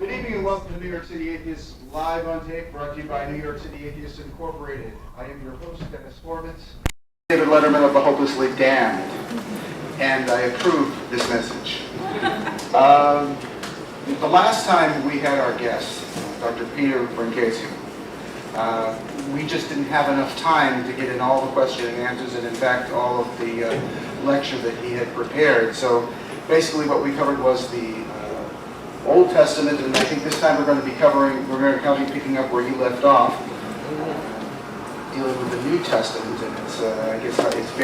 Good evening and welcome to New York City Atheists live on tape, brought to you by New York City Atheists Incorporated. I am your host, Dennis Forbitz, David Letterman of the Hopelessly Damned, and I approve this message. The last time we had our guest, Dr. Peter Brancasio, we just didn't have enough time to get in all the question and answers, and in fact all of the lecture that he had prepared. So basically what we covered was the Old Testament, and I think this time we're going to be picking up where you left off, dealing with the New Testament, and it's, I guess it's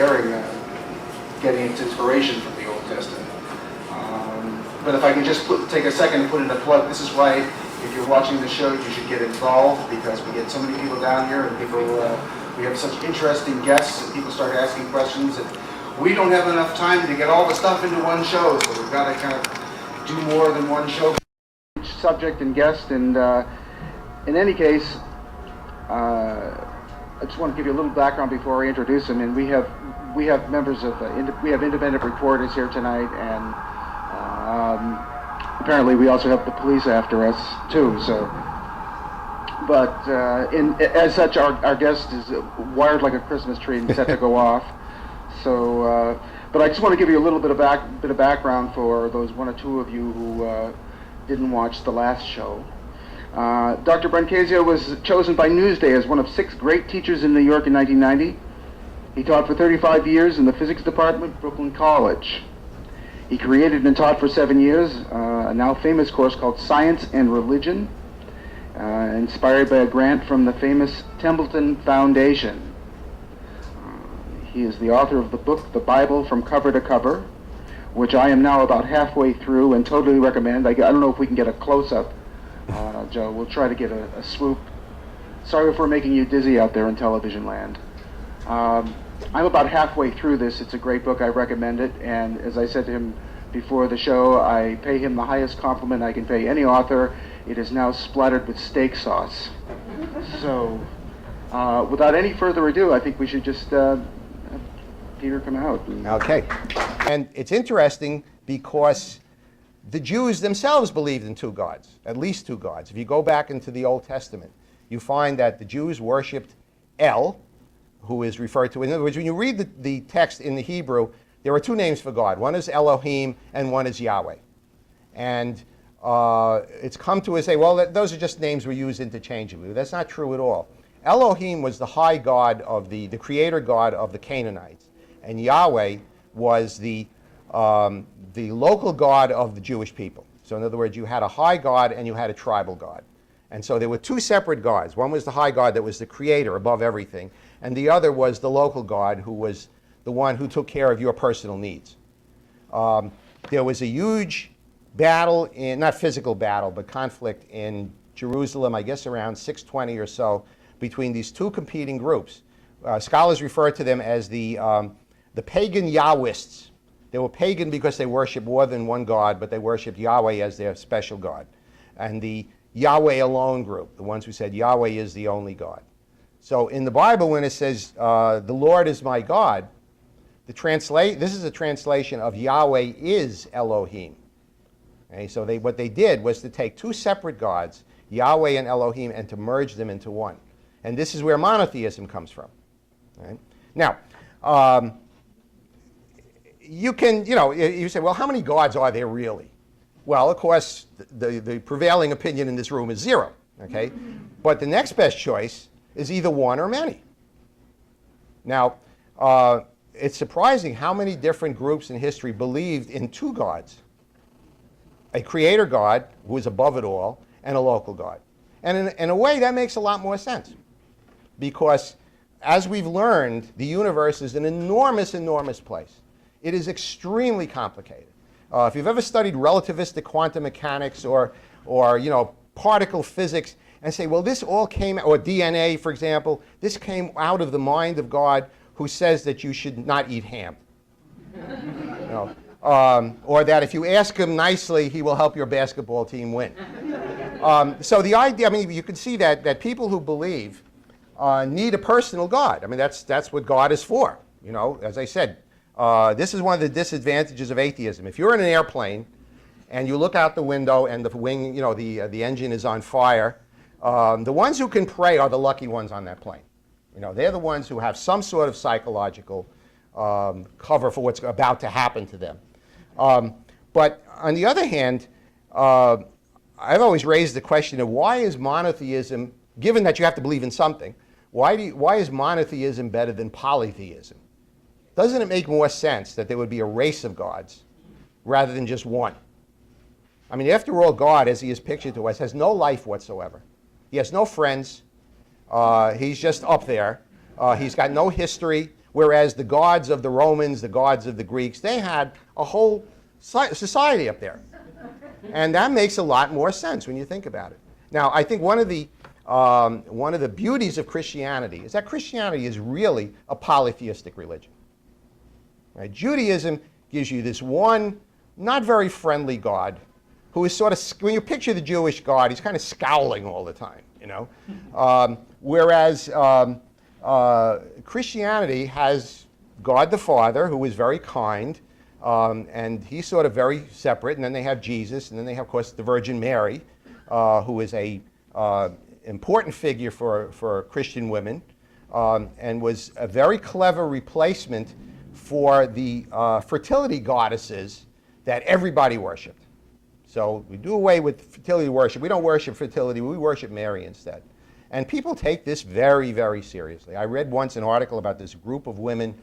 getting its inspiration from the Old Testament. But if I can just take a second and put in a plug, this is why if you're watching the show, you should get involved, because we get so many people down here, and we have such interesting guests, and people start asking questions, and we don't have enough time to get all the stuff into one show, so we've got to kind of do more than one show for each subject and guest. And in any case, I just want to give you a little background before I introduce him. And we have members of we have independent reporters here tonight, and apparently we also have the police after us too. So, but as such, our guest is wired like a Christmas tree and set to go off. So. But I just want to give you a little bit of background for those one or two of you who didn't watch the last show. Dr. Brancasio was chosen by Newsday as one of 6 great teachers in New York in 1990. He taught for 35 years in the physics department at Brooklyn College. He created and taught for 7 years a now famous course called Science and Religion, inspired by a grant from the famous Templeton Foundation. He is the author of the book, The Bible from Cover to Cover, which I am now about halfway through and totally recommend. I don't know if we can get a close-up, Joe. We'll try to get a swoop. Sorry if we're making you dizzy out there in television land. I'm about halfway through this. It's a great book. I recommend it. And as I said to him before the show, I pay him the highest compliment I can pay any author. It is now splattered with steak sauce. So, without any further ado, I think we should just Peter come out. Okay. And it's interesting because the Jews themselves believed in 2 gods, at least 2 gods. If you go back into the Old Testament, you find that the Jews worshipped El, who is referred to, in other words, when you read the text in the Hebrew, there are 2 names for God. One is Elohim and one is Yahweh. And it's come to us say, well, those are just names we use interchangeably. That's not true at all. Elohim was the high god of the creator god of the Canaanites. And Yahweh was the local god of the Jewish people. So in other words, you had a high god and you had a tribal god. And so there were 2 separate gods. One was the high god that was the creator above everything, and the other was the local god who was the one who took care of your personal needs. There was a huge battle, not physical battle, but conflict in Jerusalem, I guess around 620 or so, between these 2 competing groups. Scholars refer to them as the pagan Yahwists. They were pagan because they worshiped more than one god, but they worshiped Yahweh as their special god. And the Yahweh alone group, the ones who said Yahweh is the only God. So in the Bible, when it says, the Lord is my God, this is a translation of Yahweh is Elohim. Okay, so what they did was to take 2 separate gods, Yahweh and Elohim, and to merge them into one. And this is where monotheism comes from. Right? Now, you say, well, how many gods are there really? Well, of course, the prevailing opinion in this room is 0, okay? But the next best choice is either one or many. Now, it's surprising how many different groups in history believed in 2 gods. A creator God, who is above it all, and a local God. And in a way, that makes a lot more sense. Because as we've learned, the universe is an enormous, enormous place. It is extremely complicated. If you've ever studied relativistic quantum mechanics or particle physics and say, well, this all came, or DNA, for example, this came out of the mind of God who says that you should not eat ham. Or that if you ask him nicely, he will help your basketball team win. So the idea, I mean, you can see that people who believe need a personal God. I mean, that's what God is for. As I said, this is one of the disadvantages of atheism. If you're in an airplane and you look out the window and the wing, you know, the engine is on fire, the ones who can pray are the lucky ones on that plane. You know, they're the ones who have some sort of psychological cover for what's about to happen to them. But on the other hand, I've always raised the question of why is monotheism, given that you have to believe in something, why is monotheism better than polytheism? Doesn't it make more sense that there would be a race of gods rather than just one? I mean, after all, God, as he is pictured to us, has no life whatsoever. He has no friends. He's just up there. He's got no history, whereas the gods of the Romans, the gods of the Greeks, they had a whole society up there. And that makes a lot more sense when you think about it. Now, I think one of the beauties of Christianity is that Christianity is really a polytheistic religion. Right? Judaism gives you this one, not very friendly God, who is sort of, when you picture the Jewish God, he's kind of scowling all the time, you know. Whereas Christianity has God the Father, who is very kind, and he's sort of very separate, and then they have Jesus, and then they have, of course, the Virgin Mary, who is a important figure for Christian women, and was a very clever replacement for the fertility goddesses that everybody worshipped. So we do away with fertility worship. We don't worship fertility. We worship Mary instead. And people take this very, very seriously. I read once an article about this group of women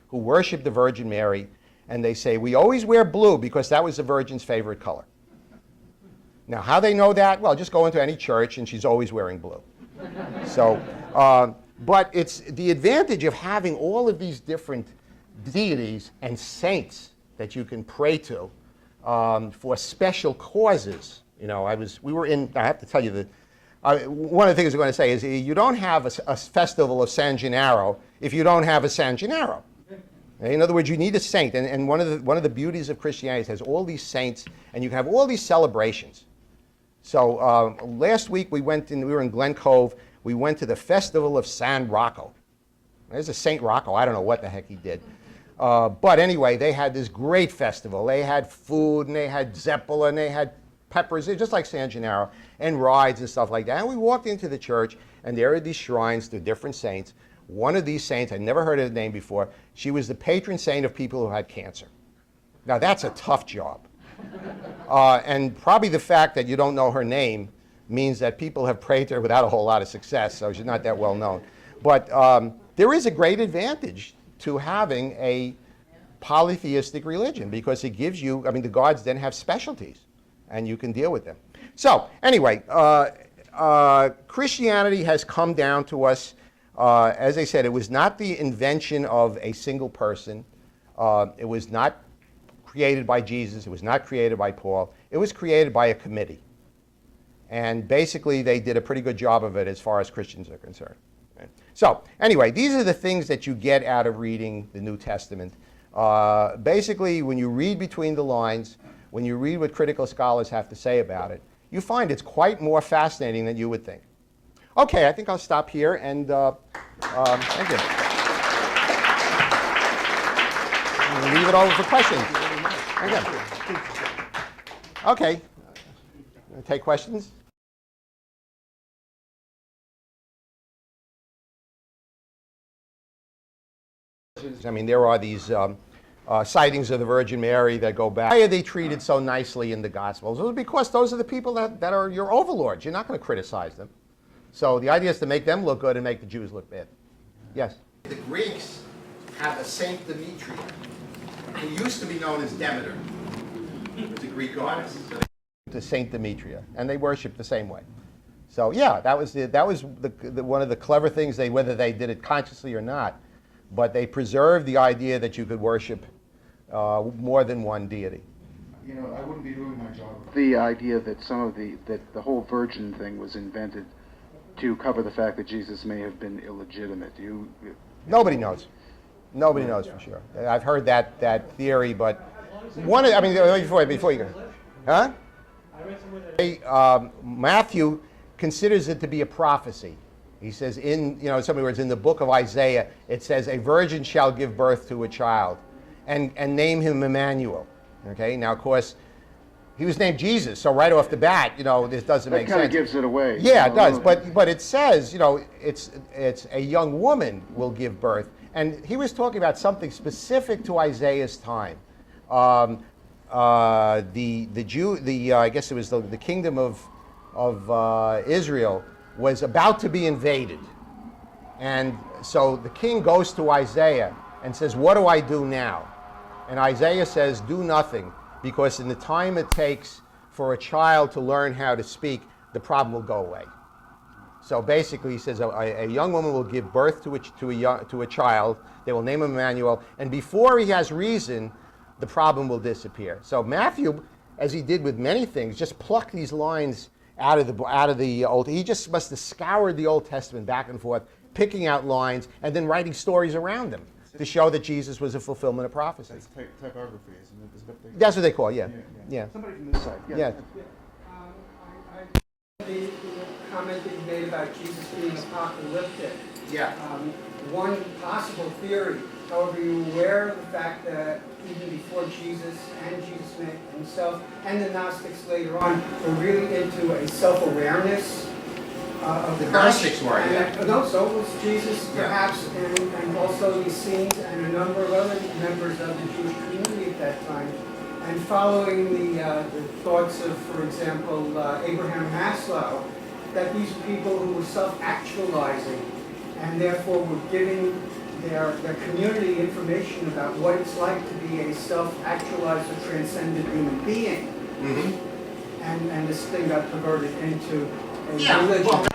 who worship the Virgin Mary, and they say, we always wear blue because that was the Virgin's favorite color. Now, how they know that? Well, just go into any church, and she's always wearing blue. So, but it's the advantage of having all of these different deities and saints that you can pray to for special causes. You know, I have to tell you one of the things I'm going to say is you don't have a festival of San Gennaro if you don't have a San Gennaro. In other words, you need a saint, and one of the beauties of Christianity is it has all these saints, and you have all these celebrations. So last week we were in Glen Cove. We went to the Festival of San Rocco. There's a Saint Rocco. I don't know what the heck he did. But anyway, they had this great festival. They had food, and they had Zeppelin, and they had peppers, just like San Gennaro, and rides and stuff like that. And we walked into the church, and there are these shrines to different saints. One of these saints, I'd never heard of the name before, she was the patron saint of people who had cancer. Now, that's a tough job. And probably the fact that you don't know her name means that people have prayed to her without a whole lot of success, so she's not that well known. But there is a great advantage to having a polytheistic religion because it gives you, I mean, the gods then have specialties, and you can deal with them. So, anyway, Christianity has come down to us. As I said, it was not the invention of a single person. It was not created by Jesus. It was not created by Paul. It was created by a committee. And basically, they did a pretty good job of it as far as Christians are concerned. Right? So, anyway, these are the things that you get out of reading the New Testament. Basically, when you read between the lines, when you read what critical scholars have to say about it, you find it's quite more fascinating than you would think. Okay, I think I'll stop here, and thank you. We'll leave it over for questions. Okay. Take questions? I mean, there are these sightings of the Virgin Mary that go back. Why are they treated so nicely in the Gospels? Well, because those are the people that are your overlords. You're not going to criticize them. So the idea is to make them look good and make the Jews look bad. Yes? The Greeks have a Saint Demetria, who used to be known as Demeter, the Greek goddess. To Saint Demetria, and they worship the same way. So yeah, that was one of the clever things, whether they did it consciously or not, but they preserved the idea that you could worship more than one deity. You know, I wouldn't be doing my job. The idea that that the whole virgin thing was invented to cover the fact that Jesus may have been illegitimate. Nobody knows. Nobody knows for sure. I've heard that theory, but before you go, huh? Matthew considers it to be a prophecy. He says in so many words, in the book of Isaiah, it says, a virgin shall give birth to a child and name him Emmanuel. Okay, now of course, he was named Jesus, so right off the bat, this doesn't make That kind sense. of gives it away. Yeah, it does. But it says, it's a young woman will give birth, and he was talking about something specific to Isaiah's time. I guess it was the kingdom of Israel was about to be invaded, and so the king goes to Isaiah and says, "What do I do now?" And Isaiah says, "Do nothing, because in the time it takes for a child to learn how to speak, the problem will go away." So basically, he says a young woman will give birth to a child. They will name him Emmanuel, and before he has reason, the problem will disappear. So Matthew, as he did with many things, just plucked these lines out of the Old. He just must have scoured the Old Testament back and forth, picking out lines and then writing stories around them to show that Jesus was a fulfillment of prophecy. That's typography, isn't it? Is that what That's what they call it, yeah. Somebody from this side. Yeah. The comment that you made about Jesus being apocalyptic. Yeah. One possible theory, however, you're aware of the fact that even before Jesus and Jesus himself and the Gnostics later on were really into a self-awareness of The Christ. Gnostics were, yeah. No, so was Jesus, Yeah. perhaps, and also the Essenes and a number of other members of the Jewish community at that time. And following the thoughts of, for example, Abraham Maslow, that these people who were self-actualizing and therefore were giving their community information about what it's like to be a self-actualized or transcendent human being. Mm-hmm. And this thing got perverted into a religion.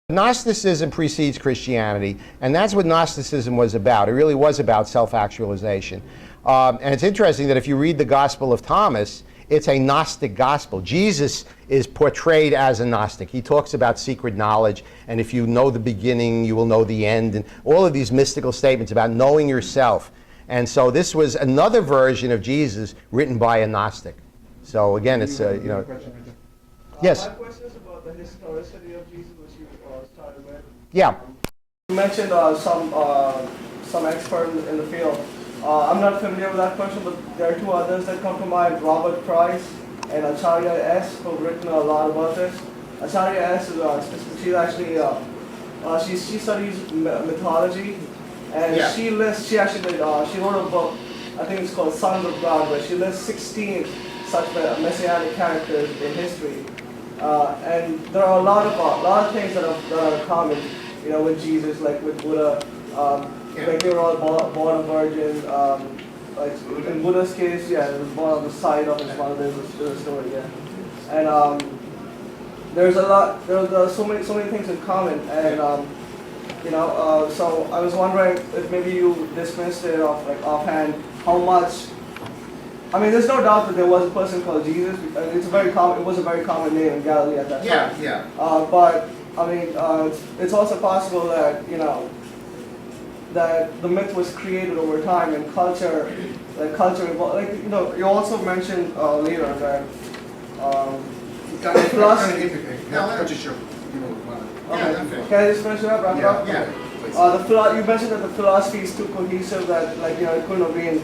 Gnosticism precedes Christianity, and that's what Gnosticism was about. It really was about self-actualization. And it's interesting that if you read the Gospel of Thomas, it's a Gnostic gospel. Jesus is portrayed as a Gnostic. He talks about secret knowledge, and if you know the beginning, you will know the end, and all of these mystical statements about knowing yourself. And so this was another version of Jesus written by a Gnostic. So again, it's, Yes? My question is about the historicity of Jesus, which you started with. Yeah. You mentioned some expert in the field. I'm not familiar with that person, but there are two others that come to mind, Robert Price and Acharya S., who've written a lot about this. Acharya S. is she's actually, she studies mythology, and Yeah. she wrote a book, I think it's called Sons of God, where she lists 16 such messianic characters in history. And there are a lot of things that are common, with Jesus, like with Buddha. Like they were all born a virgin. Like in Buddha's case, he was born on the side of his mother. There's a story, yeah. And there's so many things in common, and so I was wondering if maybe you dismissed it offhand. How much? I mean, there's no doubt that there was a person called Jesus. It was a very common name in Galilee at that time. Yeah. But I mean, it's also possible that that the myth was created over time and culture evolved. You also mentioned later that philosophy. Okay. Can I just finish it up? Wrap it up? Yeah. You mentioned that the philosophy is too cohesive that it couldn't have been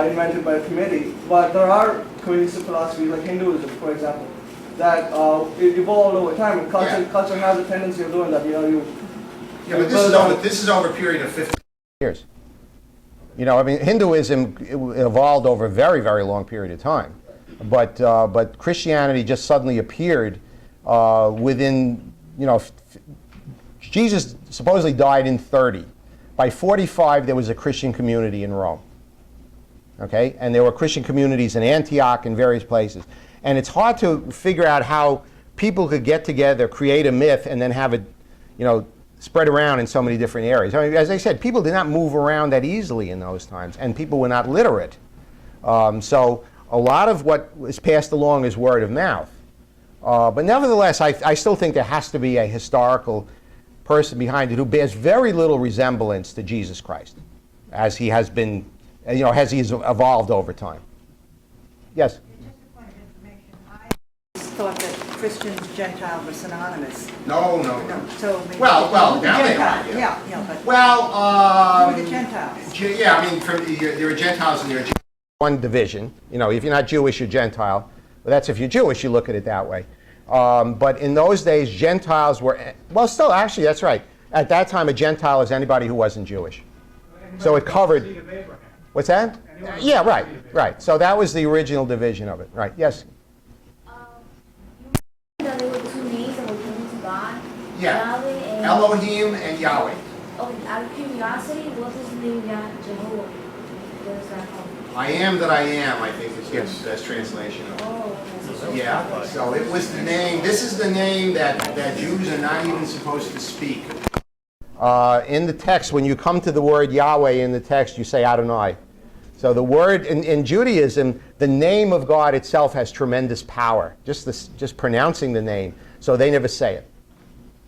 invented by a committee. But there are cohesive philosophies like Hinduism, for example, that it evolved over time, and culture has a tendency of doing that. But this is over a period of 50 years. Hinduism evolved over a very, very long period of time. But Christianity just suddenly appeared within, Jesus supposedly died in 30. By 45, there was a Christian community in Rome. Okay? And there were Christian communities in Antioch and various places. And it's hard to figure out how people could get together, create a myth, and then have it, spread around in so many different areas. I mean, as I said, people did not move around that easily in those times, and people were not literate. So a lot of what was passed along is word of mouth. But nevertheless, I still think there has to be a historical person behind it who bears very little resemblance to Jesus Christ, as he has been, as he has evolved over time. Yes? Just a point of information, I thought that Christians, Gentiles were synonymous. No. So maybe Well, now they are. Gentiles, yeah, but Well, who are the Gentiles? there are Gentiles and there are Jews. One division. If you're not Jewish, you're Gentile. Well, that's if you're Jewish, you look at it that way. But in those days, Gentiles were, well, still, actually, that's right. At that time, a Gentile is anybody who wasn't Jewish. So it covered. What's that? Yeah, right, right. So that was the original division of it. Right, yes? You mentioned that there were two names that were given to God. Yeah. Yahweh and Elohim and Yahweh. Oh, out of curiosity, what is the name Jehovah? What is that called? I am that I am, I think is the best translation of it. Oh, okay. Yeah, so it was the name, this is the name that Jews are not even supposed to speak. In the text, when you come to the word Yahweh in the text, you say Adonai. So the word, in Judaism, the name of God itself has tremendous power, just pronouncing the name, so they never say it.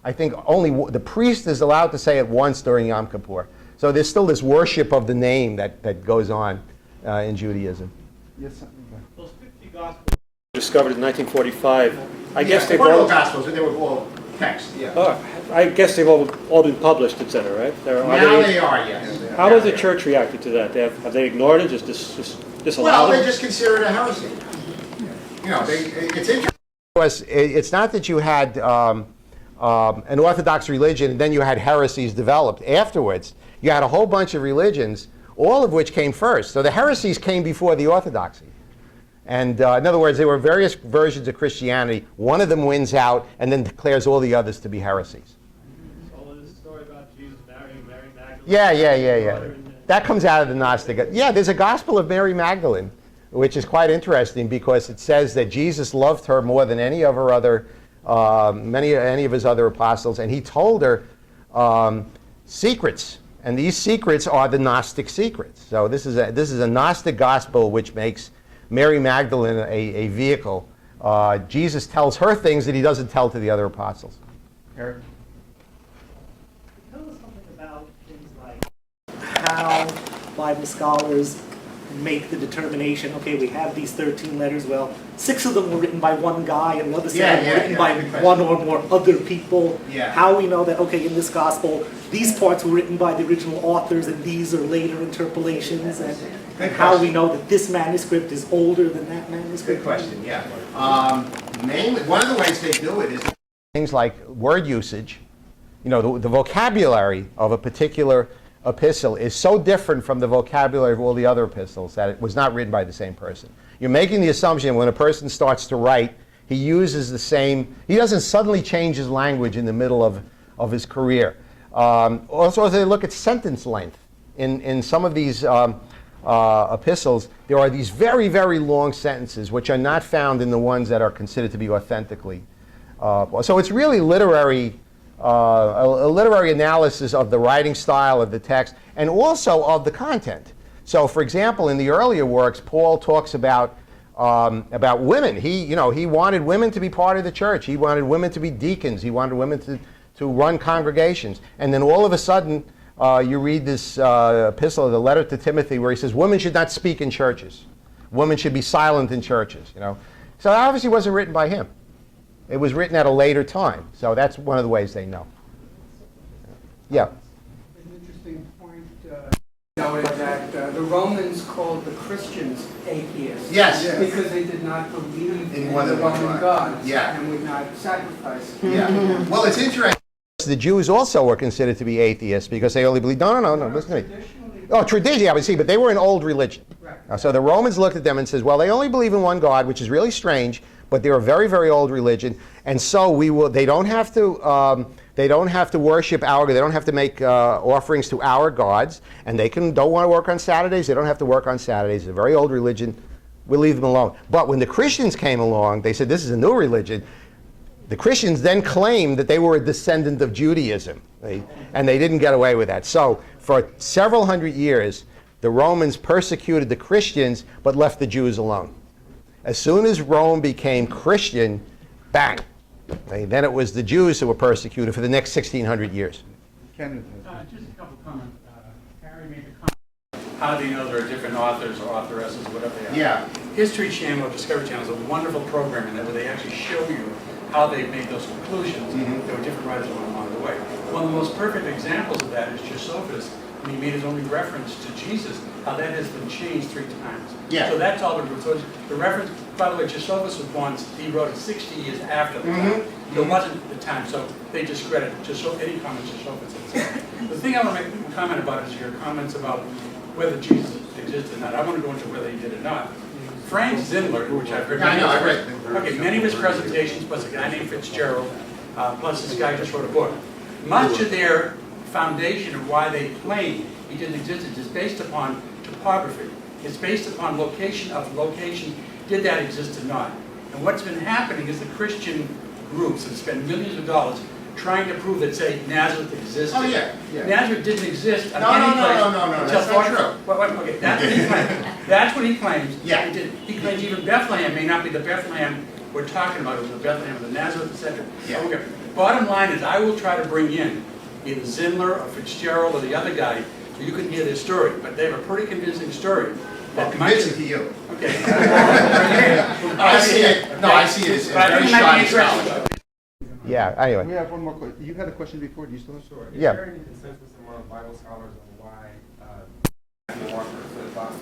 I think only the priest is allowed to say it once during Yom Kippur. So there's still this worship of the name that goes on in Judaism. Yes, something Those 50 Gospels discovered in 1945. I guess they they've weren't all all. Gospels, they were all text. Yeah. Oh, I guess they've all been published, etc. Right? Now they are, yes. How has the church reacted to that? Have they ignored it? Just disallowed Well, it? they just consider it a heresy. You know, it's interesting. It's not that you had an Orthodox religion and then you had heresies developed afterwards. You had a whole bunch of religions, all of which came first. So the heresies came before the Orthodoxy. And in other words, there were various versions of Christianity. One of them wins out and then declares all the others to be heresies. All this story about Jesus marrying Mary Magdalene. Yeah. That comes out of the Gnostic. Yeah, there's a Gospel of Mary Magdalene, which is quite interesting because it says that Jesus loved her more than any of her other, any of his other apostles, and he told her secrets, and these secrets are the Gnostic secrets. So this is a Gnostic gospel which makes Mary Magdalene a vehicle. Jesus tells her things that he doesn't tell to the other apostles. Eric? Tell us something about things like how Bible scholars make the determination, okay, we have these 13 letters, well, 6 of them were written by one guy and the other 7 were written by one or more other people. Yeah. How we know that, okay, in this gospel, these parts were written by the original authors and these are later interpolations, and how we know that this manuscript is older than that manuscript. Good question, yeah. Mainly, one of the ways they do it is things like word usage. You know, the vocabulary of a particular epistle is so different from the vocabulary of all the other epistles that it was not written by the same person. You're making the assumption when a person starts to write, he uses the same, he doesn't suddenly change his language in the middle of his career. Also, as they look at sentence length, in some of these epistles, there are these very, very long sentences which are not found in the ones that are considered to be authentically. So it's really a literary analysis of the writing style of the text and also of the content. So, for example, in the earlier works, Paul talks about women. He wanted women to be part of the church. He wanted women to be deacons. He wanted women to run congregations. And then all of a sudden, you read this epistle, the letter to Timothy, where he says women should not speak in churches. Women should be silent in churches. So that obviously wasn't written by him. It was written at a later time. So that's one of the ways they know. Yeah. An interesting point noted that the Romans called the Christians atheists. Yes. Because they did not believe in one the of the Roman gods. gods Yeah. and would not sacrifice. Yeah. Well, it's interesting. The Jews also were considered to be atheists because they only believed, no, listen to me. Oh, tradition, yeah, but they were an old religion. Right. So the Romans looked at them and says, well, they only believe in one God, which is really strange, but they're a very, very old religion, and so they don't have to worship they don't have to make offerings to our gods, and they don't want to work on Saturdays, they don't have to work on Saturdays. It's a very old religion, we'll leave them alone. But when the Christians came along, they said, this is a new religion. The Christians then claimed that they were a descendant of Judaism, and they didn't get away with that. So for several hundred years, the Romans persecuted the Christians, but left the Jews alone. As soon as Rome became Christian, bang. Then it was the Jews who were persecuted for the next 1,600 years. Kenneth. Just a couple comments. Harry made the comment. How do you know there are different authors or authoresses, whatever they are? Yeah. History Channel or Discovery Channel is a wonderful program in that where they actually show you how they made those conclusions. There were different writers along the way. One of the most perfect examples of that is Josephus and he made his only reference to Jesus, how that has been changed 3 times. Yeah. So that's all the reference, by the way, Josephus was born, he wrote it 60 years after the time. There wasn't the time, so they discredit any comments Josephus had said. The thing I want to make a comment about is your comments about whether Jesus existed or not. I want to go into whether he did or not. Frank Zindler, which I've heard many of his presentations, plus a guy named Fitzgerald, plus this guy just wrote a book. Much of their foundation of why they claim he didn't exist is based upon topography. It's based upon location of location. Did that exist or not? And what's been happening is the Christian groups have spent millions of dollars trying to prove that, say, Nazareth existed. Oh, yeah. Nazareth didn't exist. No, that's not true. Okay, that's what he claims. That's what he claims. Yeah. He claims even Bethlehem may not be the Bethlehem we're talking about. It was the Bethlehem of the Nazareth, etc. Yeah. Okay. Bottom line is, I will try to bring in either Zindler or Fitzgerald or the other guy so you can hear their story. But they have a pretty convincing story. Well, convincing to you. Okay. I see it. No, I see it as very shoddy scholarship. Yeah, anyway. We have one more question. You had a question before. Do you still have? Sure. Is Yeah. there any consensus among Bible scholars on why Matthew, Mark, or the Gospels?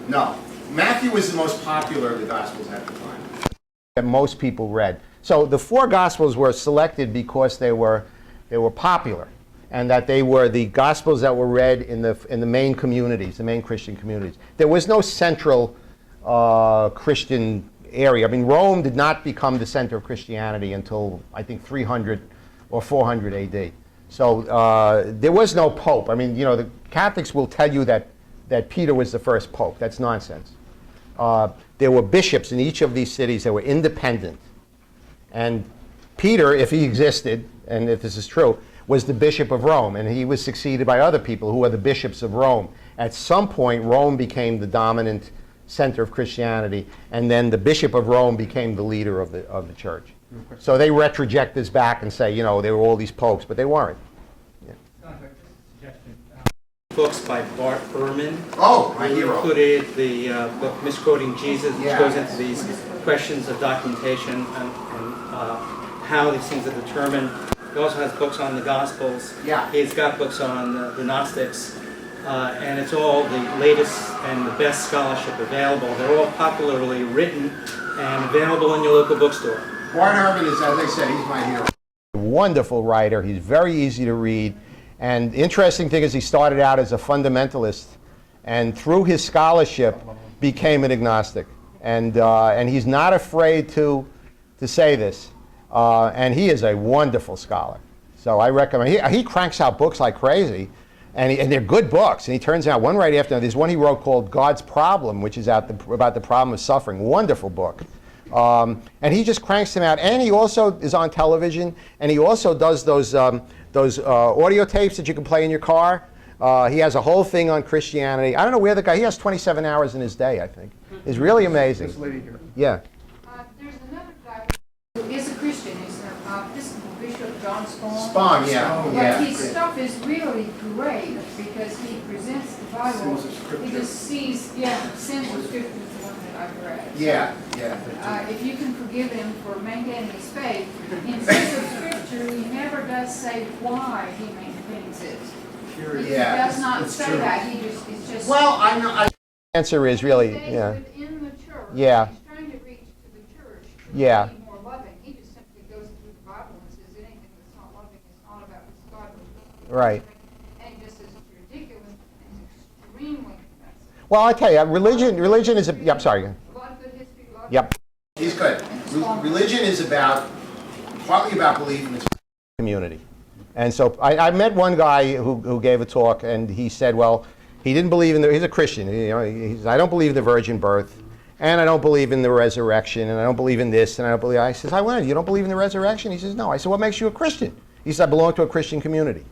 No. Matthew was the most popular of the Gospels at the time. That most people read. So the 4 Gospels were selected because they were popular, and that they were the Gospels that were read in the main communities, the main Christian communities. There was no central Christian area. I mean, Rome did not become the center of Christianity until, I think, 300 or 400 AD. So there was no pope. I mean, you know, the Catholics will tell you that Peter was the first pope. That's nonsense. There were bishops in each of these cities that were independent. And Peter, if he existed, and if this is true, was the bishop of Rome. And he was succeeded by other people who were the bishops of Rome. At some point, Rome became the dominant center of Christianity, and then the bishop of Rome became the leader of the church. So they retroject this back and say, you know, there were all these popes, but they weren't. Books by Bart Ehrman. Oh, my who hero. Included the book Misquoting Jesus, which Yeah. goes into these questions of documentation and how these things are determined. He also has books on the Gospels. Yeah. He's got books on the Gnostics. And it's all the latest and the best scholarship available. They're all popularly written and available in your local bookstore. Bart Ehrman is, as I said, he's my hero. Wonderful writer. He's very easy to read. And the interesting thing is he started out as a fundamentalist, and through his scholarship became an agnostic. And he's not afraid to say this. And he is a wonderful scholar. So I recommend, he cranks out books like crazy. And they're good books. And he turns out one right after another. There's one he wrote called God's Problem, which is about the problem of suffering. Wonderful book. And he just cranks them out. And he also is on television. And he also does those audio tapes that you can play in your car. He has a whole thing on Christianity. I don't know where the guy, he has 27 hours in his day, I think. It's really amazing. This lady here. Yeah. There's another guy who is a Christian. He's an Episcopal Bishop, John Spong. Spong, yeah. But Yeah. his stuff is really great because he presents the Bible. He just sees, sins of Scripture is the one that I've read. Yeah. If you can forgive him for maintaining his faith, in sins of Scripture, he never does say why he maintains it. He does not say that. He just, it's just. Well, I know. Answer is really, yeah. Within the church. Yeah. He's trying to reach to the church. Yeah. To be more loving. He just simply goes through the Bible and says anything that's not loving is not about his God. Right. And he just says it's ridiculous and extremely offensive. Well, I tell you, religion is a, I'm sorry. A lot of good history, a lot of Yep. He's good. Religion is partly about belief in the community. And so I met one guy who gave a talk, and he said, well, he didn't believe in he's a Christian. He says, I don't believe in the virgin birth, and I don't believe in the resurrection, and I don't believe in this, and I don't believe, I says, I went, you don't believe in the resurrection? He says, no. I said, what makes you a Christian? He said, I belong to a Christian community.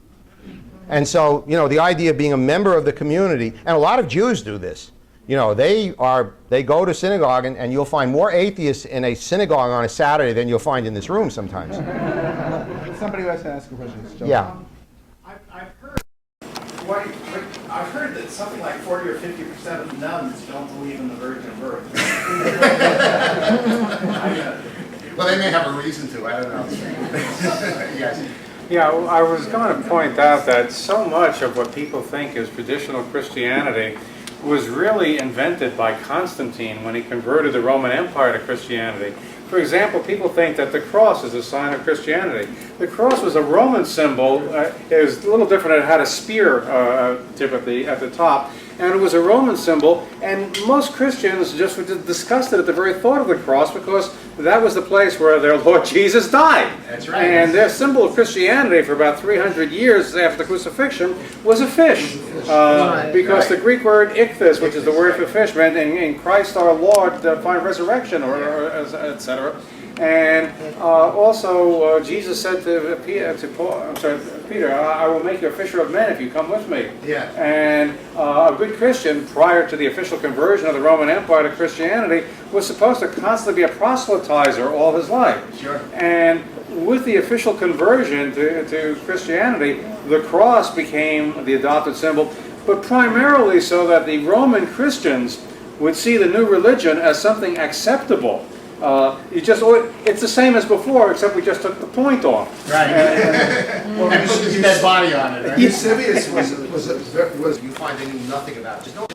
And so, the idea of being a member of the community, and a lot of Jews do this. They go to synagogue, and you'll find more atheists in a synagogue on a Saturday than you'll find in this room sometimes. Somebody who has to ask a question. Yeah. I've heard that something like 40 or 50% of nuns don't believe in the virgin birth. Well, they may have a reason to. I don't know. Yes. Yeah, well, I was going to point out that so much of what people think is traditional Christianity was really invented by Constantine when he converted the Roman Empire to Christianity. For example, people think that the cross is a sign of Christianity. The cross was a Roman symbol. It was a little different. It had a spear typically at the top. And it was a Roman symbol, and most Christians just were disgusted at the very thought of the cross because that was the place where their Lord Jesus died. That's right. And their symbol of Christianity for about 300 years after the crucifixion was a fish. Because the Greek word ichthys, which is the word for fish, meant in Christ our Lord find resurrection, or etc. And also Jesus said to Peter, I will make you a fisher of men if you come with me. Yeah. And a good Christian, prior to the official conversion of the Roman Empire to Christianity, was supposed to constantly be a proselytizer all his life. Sure. And with the official conversion to Christianity, the cross became the adopted symbol, but primarily so that the Roman Christians would see the new religion as something acceptable. It's the same as before, except we just took the point off. Right. And put this dead body on it, right? Eusebius was you find they knew nothing about it. Just no